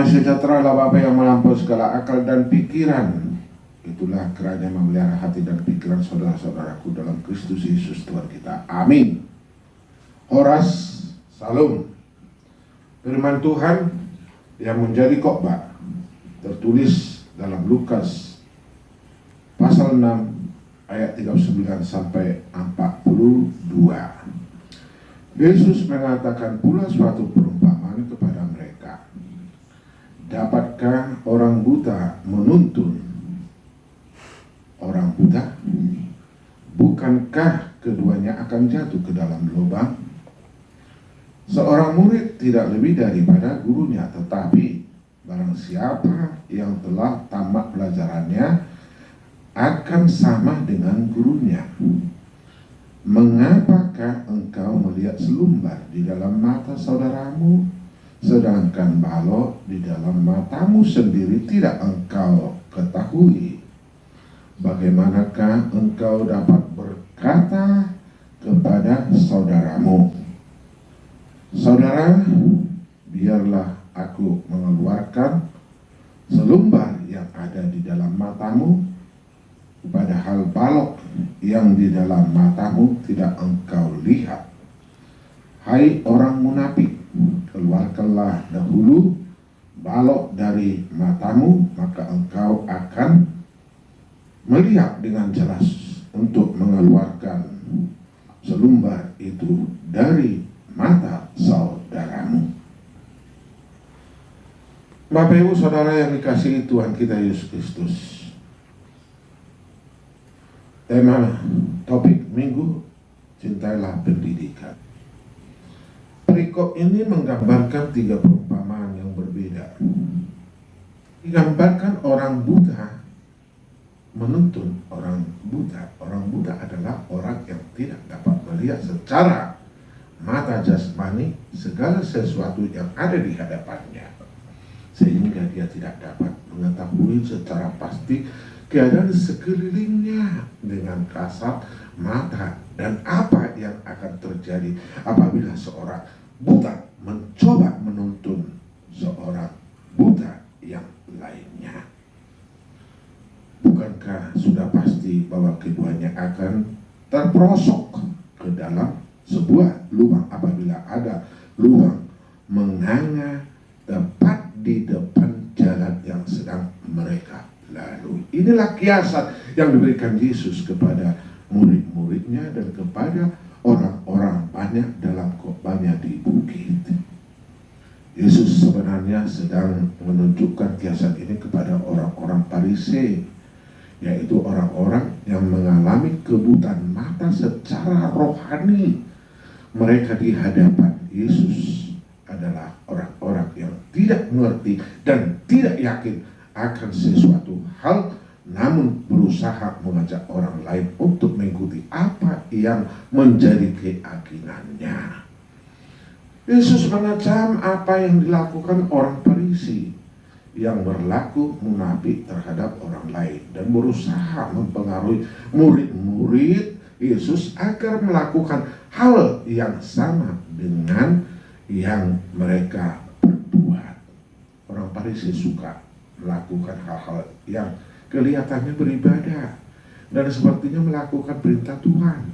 Damai sejahtera Allah Bapa yang melampaui segala akal dan pikiran, itulah kerajaan memelihara hati dan pikiran saudara-saudaraku dalam Kristus Yesus Tuhan kita. Amin. Horas Salum. Firman Tuhan yang menjadi khotbah tertulis dalam Lukas pasal 6 ayat 39 sampai 42. Yesus mengatakan pula suatu perumpamaan kepada mereka. Dapatkah orang buta menuntun orang buta? Bukankah keduanya akan jatuh ke dalam lubang? Seorang murid tidak lebih daripada gurunya, tetapi barang siapa yang telah tamat pelajarannya akan sama dengan gurunya. Mengapakah engkau melihat selumbar di dalam mata saudaramu, sedangkan balok di dalam matamu sendiri tidak engkau ketahui? Bagaimanakah engkau dapat berkata kepada saudaramu, saudara, biarlah aku mengeluarkan selumbar yang ada di dalam matamu, padahal balok yang di dalam matamu tidak engkau lihat. Hai orang munafik, keluarkanlah dahulu balok dari matamu, maka engkau akan melihat dengan jelas untuk mengeluarkan selumbar itu dari mata saudaramu. Bapak Ibu Saudara yang dikasihi Tuhan kita Yesus Kristus, tema topik minggu, cintailah pendidikan. Perikop ini menggambarkan 3 perumpamaan yang berbeda. Digambarkan orang buta menuntun orang buta. Orang buta adalah orang yang tidak dapat melihat secara mata jasmani segala sesuatu yang ada di hadapannya, sehingga dia tidak dapat mengetahui secara pasti keadaan sekelilingnya dengan kasat mata dan apa yang akan terjadi apabila seorang buta mencoba menuntun seorang buta yang lainnya. Bukankah sudah pasti bahwa keduanya akan terperosok ke dalam sebuah lubang apabila ada lubang menganga tepat di depan jalan yang sedang mereka lalui. Inilah kiasan yang diberikan Yesus kepada murid-muridnya dan kepada orang-orang banyak dalam khotbahnya di bukit. Yesus sebenarnya sedang menunjukkan kiasan ini kepada orang-orang Farisi, yaitu orang-orang yang mengalami kebutaan mata secara rohani. Mereka di hadapan Yesus adalah orang-orang yang tidak mengerti dan tidak yakin akan sesuatu hal, namun berusaha mengajak orang lain untuk mengikuti apa yang menjadi keyakinannya. Yesus mengecam apa yang dilakukan orang Farisi yang berlaku munafik terhadap orang lain dan berusaha mempengaruhi murid-murid Yesus agar melakukan hal yang sama dengan yang mereka perbuat. Orang Farisi suka melakukan hal-hal yang kelihatannya beribadah dan sepertinya melakukan perintah Tuhan,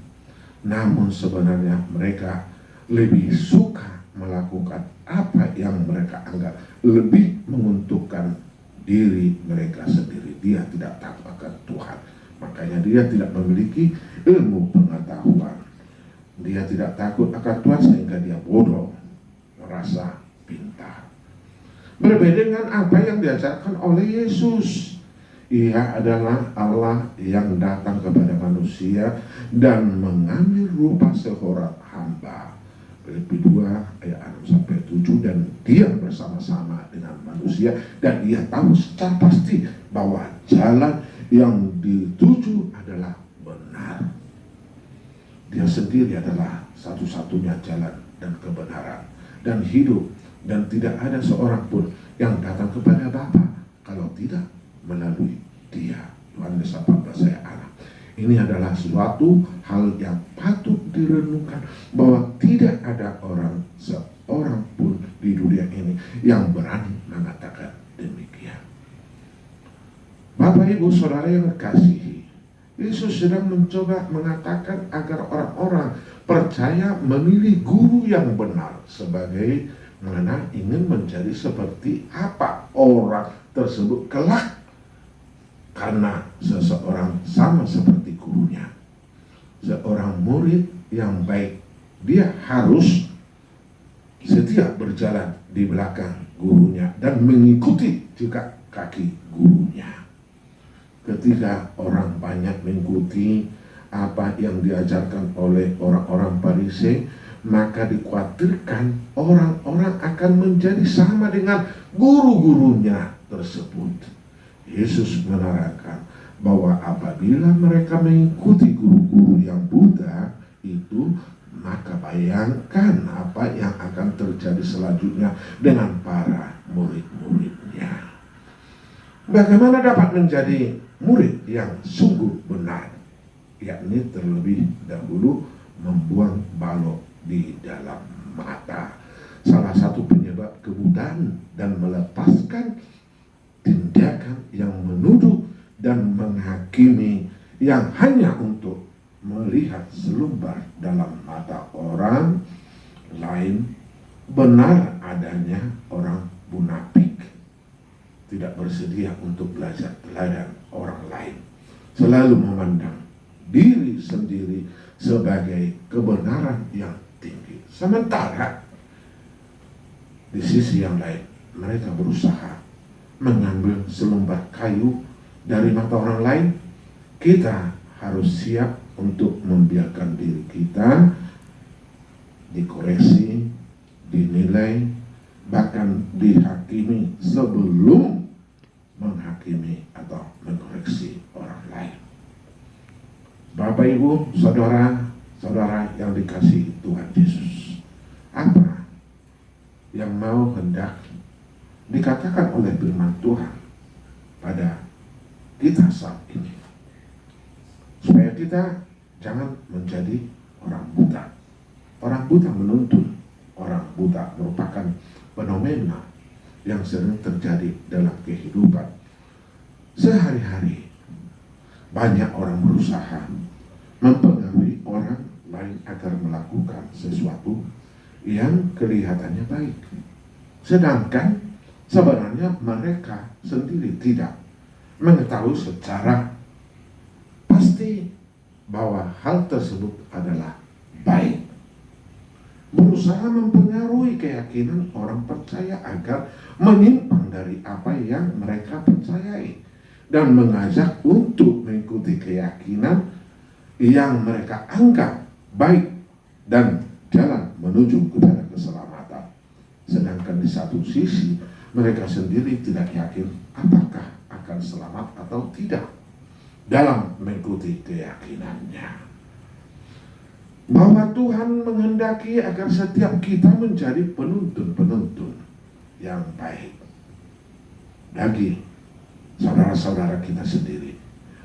namun sebenarnya mereka lebih suka melakukan apa yang mereka anggap lebih menguntungkan diri mereka sendiri. Dia tidak takut akan Tuhan, makanya dia tidak memiliki ilmu pengetahuan. Dia tidak takut akan Tuhan sehingga dia bodoh, merasa pintar. Berbeda dengan apa yang diajarkan oleh Yesus. Ia adalah Allah yang datang kepada manusia dan mengambil rupa seorang hamba. Filipi 2 ayat 6-7, dan dia bersama-sama dengan manusia dan dia tahu secara pasti bahwa jalan yang dituju adalah benar. Dia sendiri adalah satu-satunya jalan dan kebenaran dan hidup, dan tidak ada seorang pun yang datang kepada Bapa kalau tidak melalui dia. Yohanes 14 ayat 6. Ini adalah suatu hal yang patut direnungkan, bahwa tidak ada seorang pun di dunia ini yang berani mengatakan Bapak Ibu Saudara yang kasihi, Yesus sedang mencoba mengatakan agar orang-orang percaya memilih guru yang benar, sebagai mana ingin menjadi seperti apa orang tersebut kelak, karena seseorang sama seperti gurunya. Seorang murid yang baik, dia harus setia berjalan di belakang gurunya dan mengikuti juga kaki gurunya. Ketika orang banyak mengikuti apa yang diajarkan oleh orang-orang Farisi, maka dikhawatirkan orang-orang akan menjadi sama dengan guru-gurunya tersebut. Yesus menerangkan bahwa apabila mereka mengikuti guru-guru yang buta itu, maka bayangkan apa yang akan terjadi selanjutnya dengan para murid-muridnya. Bagaimana dapat menjadi murid yang sungguh benar? Yakni terlebih dahulu membuang balok di dalam mata. Salah satu penyebab kebutaan dan melepaskan tindakan yang menuduh dan menghakimi, yang hanya untuk melihat selumbar dalam mata orang lain. Benar adanya orang munafik, tidak bersedia untuk belajar teladan orang lain, selalu memandang diri sendiri sebagai kebenaran yang tinggi. Sementara di sisi yang lain, mereka berusaha mengambil selumbar kayu dari mata orang lain. Kita harus siap untuk membiarkan diri kita dikoreksi, dinilai, bahkan dihakimi sebelum menghakimi atau mengkoreksi orang lain. Bapak, Ibu, saudara-saudara yang dikasihi Tuhan Yesus, apa yang mau hendak dikatakan oleh firman Tuhan pada kita saat ini, supaya kita jangan menjadi orang buta. Orang buta menuntun. Orang buta merupakan fenomena yang sering terjadi dalam kehidupan sehari-hari. Banyak orang berusaha mempengaruhi orang lain agar melakukan sesuatu yang kelihatannya baik, sedangkan sebenarnya mereka sendiri tidak mengetahui secara pasti bahwa hal tersebut adalah baik. Berusaha mempengaruhi keyakinan orang percaya agar menyimpang dari apa yang mereka percayai, dan mengajak untuk mengikuti keyakinan yang mereka anggap baik dan jalan menuju kepada keselamatan. Sedangkan di satu sisi mereka sendiri tidak yakin apakah akan selamat atau tidak dalam mengikuti keyakinannya. Bahwa Tuhan menghendaki agar setiap kita menjadi penuntun-penuntun yang baik bagi saudara-saudara kita sendiri,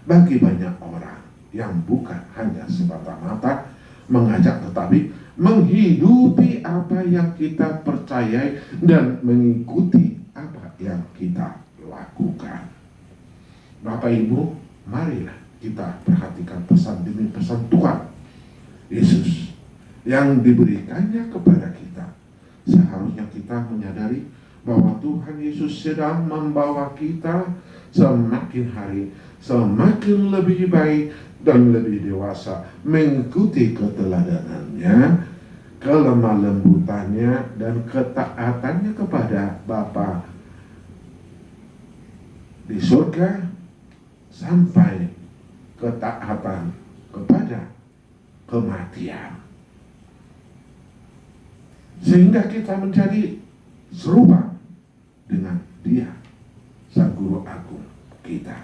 bagi banyak orang yang bukan hanya semata-mata mengajak, tetapi menghidupi apa yang kita percayai dan mengikuti apa yang kita lakukan. Bapak, Ibu, marilah kita perhatikan pesan demi pesan Tuhan Yesus yang diberikannya kepada kita. Seharusnya kita menyadari bahwa Tuhan Yesus sedang membawa kita semakin hari semakin lebih baik dan lebih dewasa, mengikuti keteladanannya, kelemah lembutannya, dan ketaatannya kepada Bapa di surga, sampai ketaatan kepada kematian, sehingga kita menjadi serupa dengan Dia, Sang Guru Agung kita.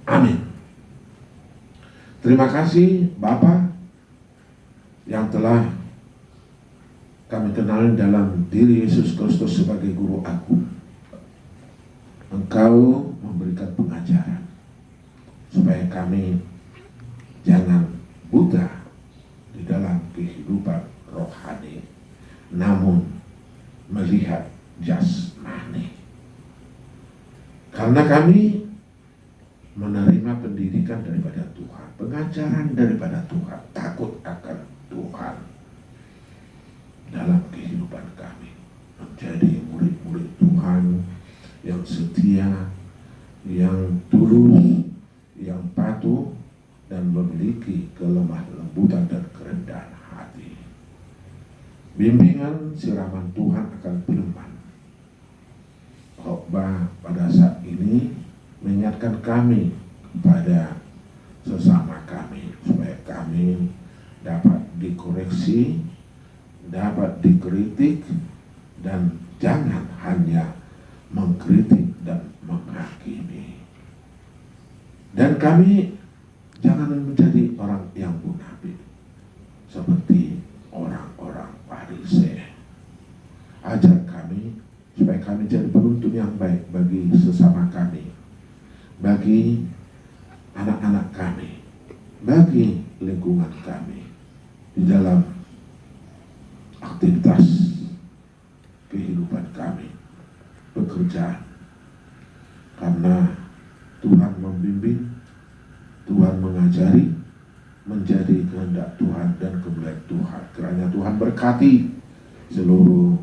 Amin. Terima kasih Bapa yang telah kami kenal dalam diri Yesus Kristus sebagai Guru Agung. Engkau memberikan pengajaran supaya kami jangan buta di dalam kehidupan rohani, namun melihat jasmani. Karena kami menerima pendidikan daripada Tuhan, pengajaran daripada Tuhan, takut akan Tuhan dalam kehidupan kami, menjadi murid-murid Tuhan yang setia, yang tulus, yang patuh, dan memiliki kelemah lembutan dan kerendahan hati. Bimbingan siraman Tuhan akan firman khotbah pada saat ini mengingatkan kami kepada sesama kami supaya kami dapat dikoreksi, dapat dikritik, dan jangan hanya mengkritik dan menghakimi. Dan kami jangan menjadi orang yang munafik seperti orang-orang Farisi. Ajar kami supaya kami jadi penuntun yang baik bagi sesama kami, bagi anak-anak kami, bagi lingkungan kami di dalam aktivitas kehidupan kami, pekerjaan. Karena Tuhan membimbing, Tuhan mengajari, menjadi kehendak Tuhan dan kemuliaan Tuhan. Kiranya Tuhan berkati seluruh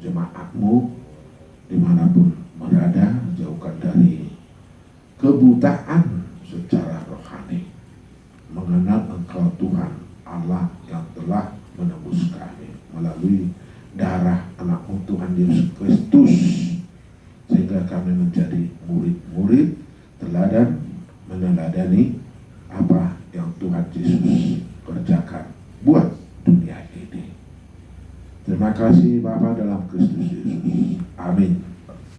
jemaatmu dimanapun berada, jauhkan dari kebutaan secara rohani, mengenal Engkau Tuhan Allah yang telah menebus kami melalui darah anak-Mu Tuhan Yesus Kristus, sehingga kami menjadi murid-murid teladan, meneladani apa yang Tuhan Yesus kerjakan buat dunia ini. Terima kasih Bapa dalam Kristus Yesus. Amin.